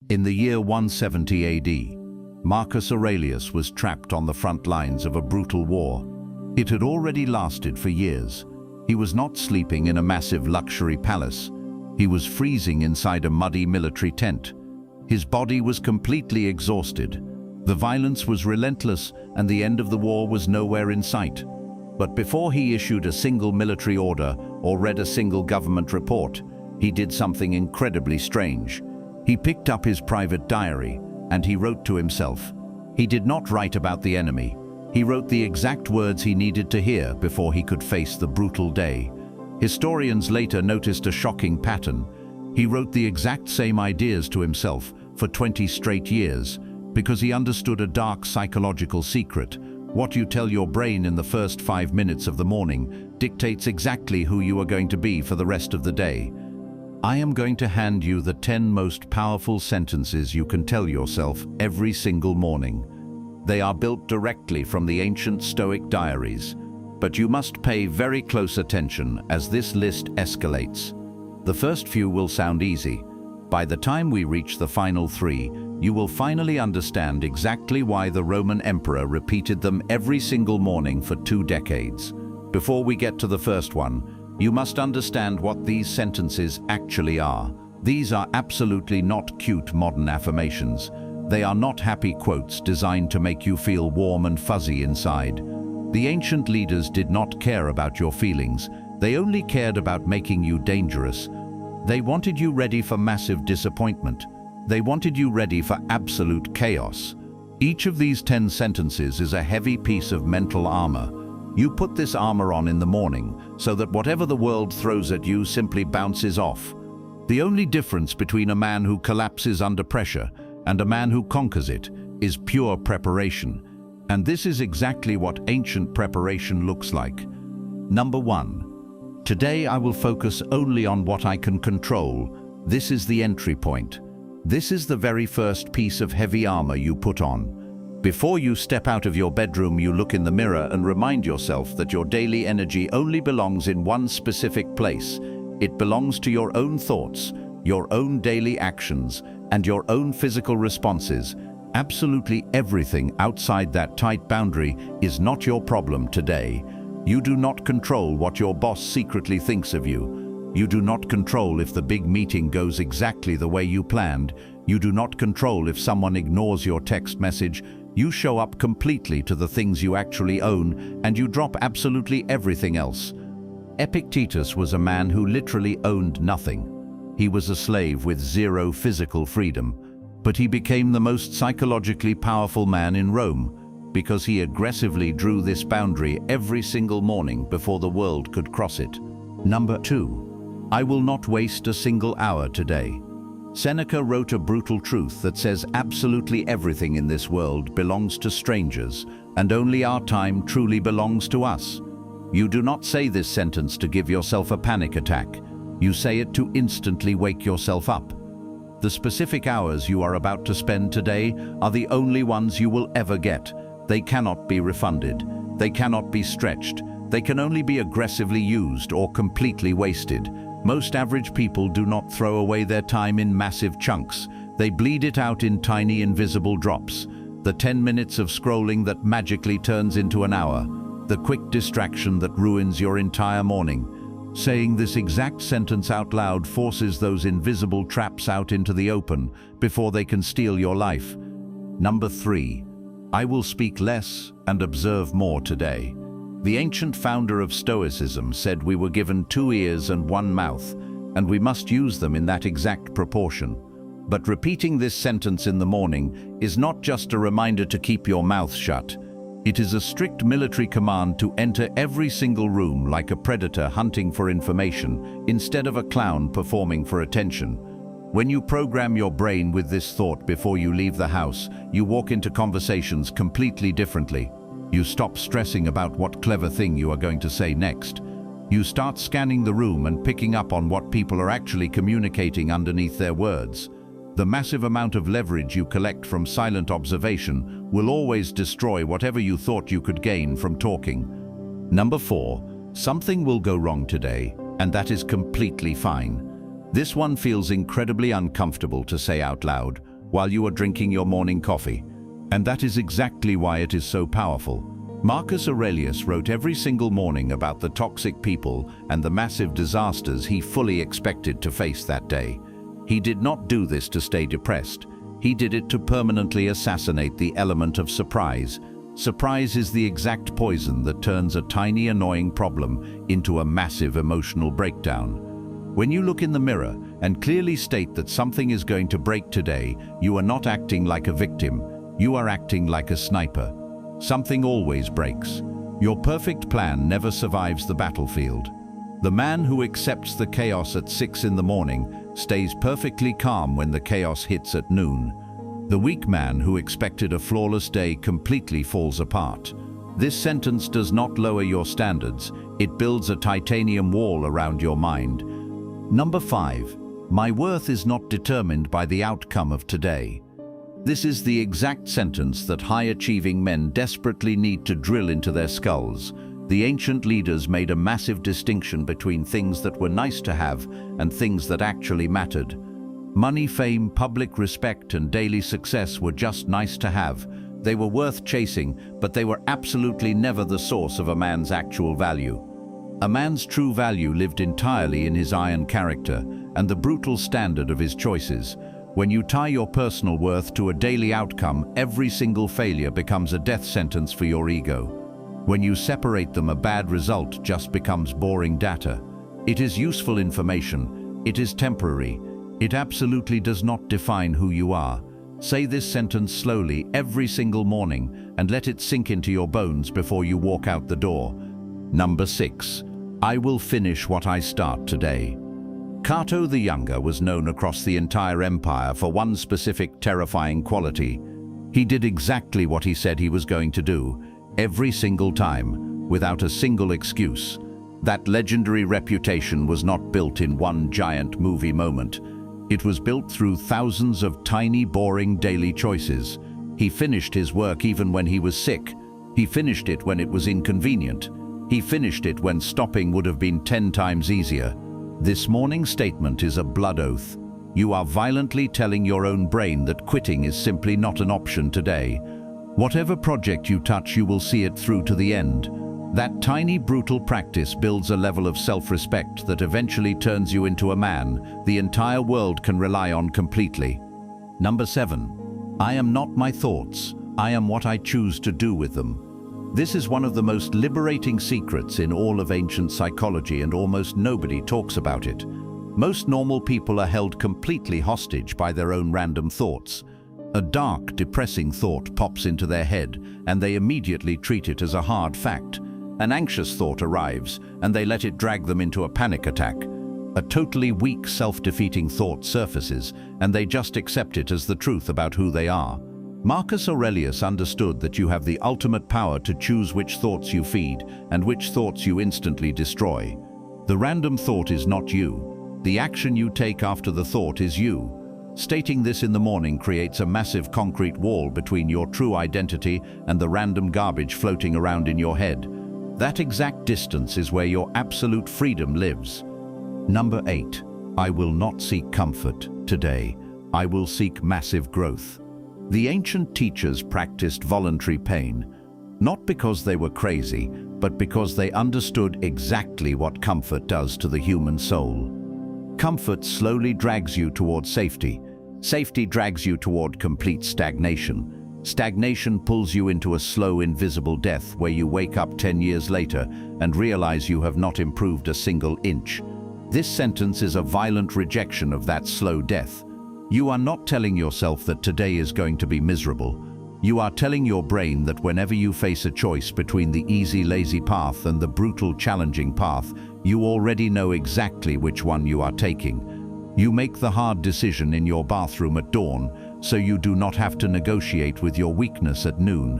In the year 170 AD, Marcus Aurelius was trapped on the front lines of a brutal war. It had already lasted for years. He was not sleeping in a massive luxury palace. He was freezing inside a muddy military tent. His body was completely exhausted. The violence was relentless, and the end of the war was nowhere in sight. But before he issued a single military order or read a single government report, he did something incredibly strange. He picked up his private diary, and he wrote to himself. He did not write about the enemy. He wrote the exact words he needed to hear before he could face the brutal day. Historians later noticed a shocking pattern. He wrote the exact same ideas to himself for 20 straight years because he understood a dark psychological secret. What you tell your brain in the first 5 minutes of the morning dictates exactly who you are going to be for the rest of the day. I am going to hand you the 10 most powerful sentences you can tell yourself every single morning. They are built directly from the ancient Stoic diaries, but you must pay very close attention as this list escalates. The first few will sound easy. By the time we reach the final 3, you will finally understand exactly why the Roman emperor repeated them every single morning for 2 decades. Before we get to the first one, you must understand what these sentences actually are. These are absolutely not cute modern affirmations. They are not happy quotes designed to make you feel warm and fuzzy inside. The ancient leaders did not care about your feelings. They only cared about making you dangerous. They wanted you ready for massive disappointment. They wanted you ready for absolute chaos. Each of these 10 sentences is a heavy piece of mental armor. You put this armor on in the morning so that whatever the world throws at you simply bounces off. The only difference between a man who collapses under pressure and a man who conquers it is pure preparation. And this is exactly what ancient preparation looks like. Number 1. Today I will focus only on what I can control. This is the entry point. This is the very first piece of heavy armor you put on. Before you step out of your bedroom, you look in the mirror and remind yourself that your daily energy only belongs in one specific place. It belongs to your own thoughts, your own daily actions, and your own physical responses. Absolutely everything outside that tight boundary is not your problem today. You do not control what your boss secretly thinks of you. You do not control if the big meeting goes exactly the way you planned. You do not control if someone ignores your text message. You show up completely to the things you actually own, and you drop absolutely everything else. Epictetus was a man who literally owned nothing. He was a slave with zero physical freedom, but he became the most psychologically powerful man in Rome because he aggressively drew this boundary every single morning before the world could cross it. Number 2. I will not waste a single hour today. Seneca wrote a brutal truth that says absolutely everything in this world belongs to strangers, and only our time truly belongs to us. You do not say this sentence to give yourself a panic attack. You say it to instantly wake yourself up. The specific hours you are about to spend today are the only ones you will ever get. They cannot be refunded. They cannot be stretched. They can only be aggressively used or completely wasted. Most average people do not throw away their time in massive chunks. They bleed it out in tiny invisible drops. The 10 minutes of scrolling that magically turns into an hour. The quick distraction that ruins your entire morning. Saying this exact sentence out loud forces those invisible traps out into the open before they can steal your life. Number 3. I will speak less and observe more today. The ancient founder of Stoicism said we were given 2 ears and 1 mouth, and we must use them in that exact proportion. But repeating this sentence in the morning is not just a reminder to keep your mouth shut. It is a strict military command to enter every single room like a predator hunting for information instead of a clown performing for attention. When you program your brain with this thought before you leave the house, you walk into conversations completely differently. You stop stressing about what clever thing you are going to say next. You start scanning the room and picking up on what people are actually communicating underneath their words. The massive amount of leverage you collect from silent observation will always destroy whatever you thought you could gain from talking. Number 4. Something will go wrong today, and that is completely fine. This one feels incredibly uncomfortable to say out loud. while you are drinking your morning coffee. And that is exactly why it is so powerful. Marcus Aurelius wrote every single morning about the toxic people and the massive disasters he fully expected to face that day. He did not do this to stay depressed. He did it to permanently assassinate the element of surprise. Surprise is the exact poison that turns a tiny annoying problem into a massive emotional breakdown. When you look in the mirror and clearly state that something is going to break today, you are not acting like a victim, you are acting like a sniper. Something always breaks. Your perfect plan never survives the battlefield. The man who accepts the chaos at 6 in the morning stays perfectly calm when the chaos hits at noon. The weak man who expected a flawless day completely falls apart. This sentence does not lower your standards, it builds a titanium wall around your mind. Number 5. My worth is not determined by the outcome of today. This is the exact sentence that high-achieving men desperately need to drill into their skulls. The ancient leaders made a massive distinction between things that were nice to have and things that actually mattered. Money, fame, public respect, and daily success were just nice to have. They were worth chasing, but they were absolutely never the source of a man's actual value. A man's true value lived entirely in his iron character and the brutal standard of his choices. When you tie your personal worth to a daily outcome, every single failure becomes a death sentence for your ego. When you separate them, a bad result just becomes boring data. It is useful information. It is temporary. It absolutely does not define who you are. Say this sentence slowly every single morning and let it sink into your bones before you walk out the door. Number 6. I will finish what I start today. Cato the Younger was known across the entire empire for one specific terrifying quality. He did exactly what he said he was going to do, every single time, without a single excuse. That legendary reputation was not built in one giant movie moment. It was built through thousands of tiny, boring daily choices. He finished his work even when he was sick. He finished it when it was inconvenient. He finished it when stopping would have been 10 times easier. This morning statement is a blood oath. You are violently telling your own brain that quitting is simply not an option today. Whatever project you touch, you will see it through to the end. That tiny, brutal practice builds a level of self-respect that eventually turns you into a man the entire world can rely on completely. Number 7. I am not my thoughts. I am what I choose to do with them. This is one of the most liberating secrets in all of ancient psychology, and almost nobody talks about it. Most normal people are held completely hostage by their own random thoughts. A dark, depressing thought pops into their head, and they immediately treat it as a hard fact. An anxious thought arrives, and they let it drag them into a panic attack. A totally weak, self-defeating thought surfaces, and they just accept it as the truth about who they are. Marcus Aurelius understood that you have the ultimate power to choose which thoughts you feed and which thoughts you instantly destroy. The random thought is not you. The action you take after the thought is you. Stating this in the morning creates a massive concrete wall between your true identity and the random garbage floating around in your head. That exact distance is where your absolute freedom lives. Number 8. I will not seek comfort today. I will seek massive growth. The ancient teachers practiced voluntary pain, not because they were crazy, but because they understood exactly what comfort does to the human soul. Comfort slowly drags you toward safety. Safety drags you toward complete stagnation. Stagnation pulls you into a slow, invisible death where you wake up 10 years later and realize you have not improved a single inch. This sentence is a violent rejection of that slow death. You are not telling yourself that today is going to be miserable. You are telling your brain that whenever you face a choice between the easy, lazy path and the brutal, challenging path, you already know exactly which one you are taking. You make the hard decision in your bathroom at dawn, so you do not have to negotiate with your weakness at noon.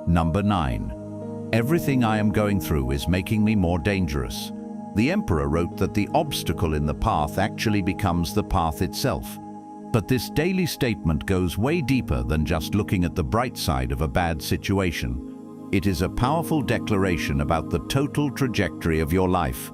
Number 9. Everything I am going through is making me more dangerous. The emperor wrote that the obstacle in the path actually becomes the path itself. But this daily statement goes way deeper than just looking at the bright side of a bad situation. It is a powerful declaration about the total trajectory of your life.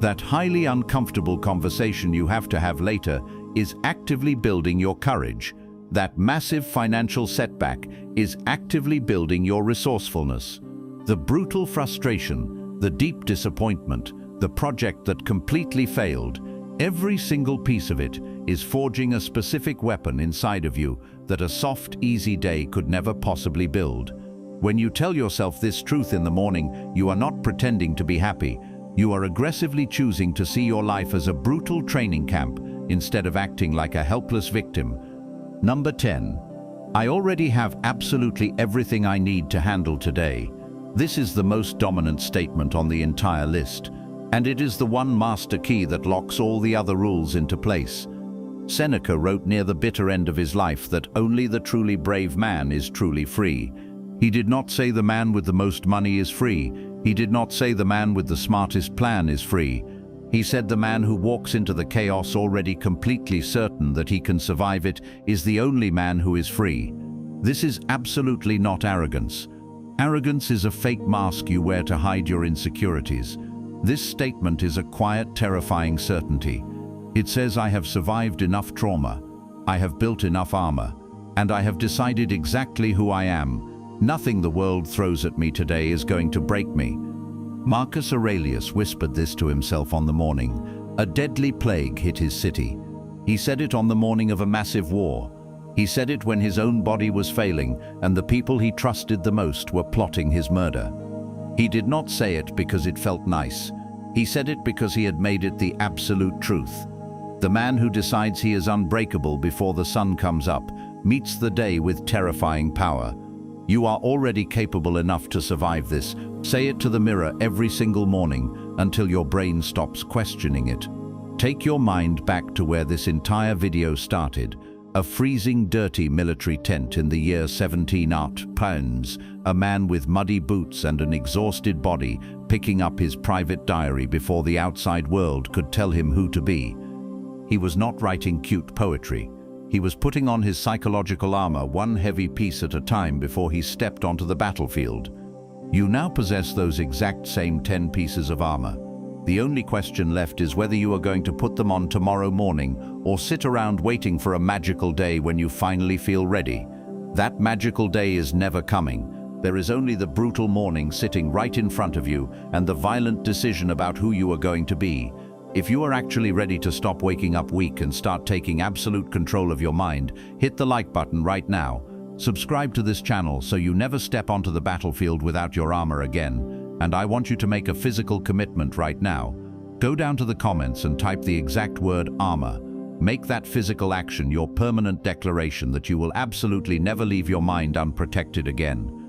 That highly uncomfortable conversation you have to have later is actively building your courage. That massive financial setback is actively building your resourcefulness. The brutal frustration, the deep disappointment, the project that completely failed, every single piece of it is forging a specific weapon inside of you that a soft, easy day could never possibly build. When you tell yourself this truth in the morning, you are not pretending to be happy. You are aggressively choosing to see your life as a brutal training camp instead of acting like a helpless victim. Number 10. I already have absolutely everything I need to handle today. This is the most dominant statement on the entire list, and it is the one master key that locks all the other rules into place. Seneca wrote near the bitter end of his life that only the truly brave man is truly free. He did not say the man with the most money is free. He did not say the man with the smartest plan is free. He said the man who walks into the chaos already completely certain that he can survive it is the only man who is free. This is absolutely not arrogance. Arrogance is a fake mask you wear to hide your insecurities. This statement is a quiet, terrifying certainty. It says, I have survived enough trauma, I have built enough armor, and I have decided exactly who I am. Nothing the world throws at me today is going to break me. Marcus Aurelius whispered this to himself on the morning. A deadly plague hit his city. He said it on the morning of a massive war. He said it when his own body was failing and the people he trusted the most were plotting his murder. He did not say it because it felt nice. He said it because he had made it the absolute truth. The man who decides he is unbreakable before the sun comes up meets the day with terrifying power. You are already capable enough to survive this. Say it to the mirror every single morning until your brain stops questioning it. Take your mind back to where this entire video started. A freezing, dirty military tent in the year 1700. A man with muddy boots and an exhausted body picking up his private diary before the outside world could tell him who to be. He was not writing cute poetry. He was putting on his psychological armor one heavy piece at a time before he stepped onto the battlefield. You now possess those exact same 10 pieces of armor. The only question left is whether you are going to put them on tomorrow morning or sit around waiting for a magical day when you finally feel ready. That magical day is never coming. There is only the brutal morning sitting right in front of you and the violent decision about who you are going to be. If you are actually ready to stop waking up weak and start taking absolute control of your mind, hit the like button right now. Subscribe to this channel so you never step onto the battlefield without your armor again. And I want you to make a physical commitment right now. Go down to the comments and type the exact word armor. Make that physical action your permanent declaration that you will absolutely never leave your mind unprotected again.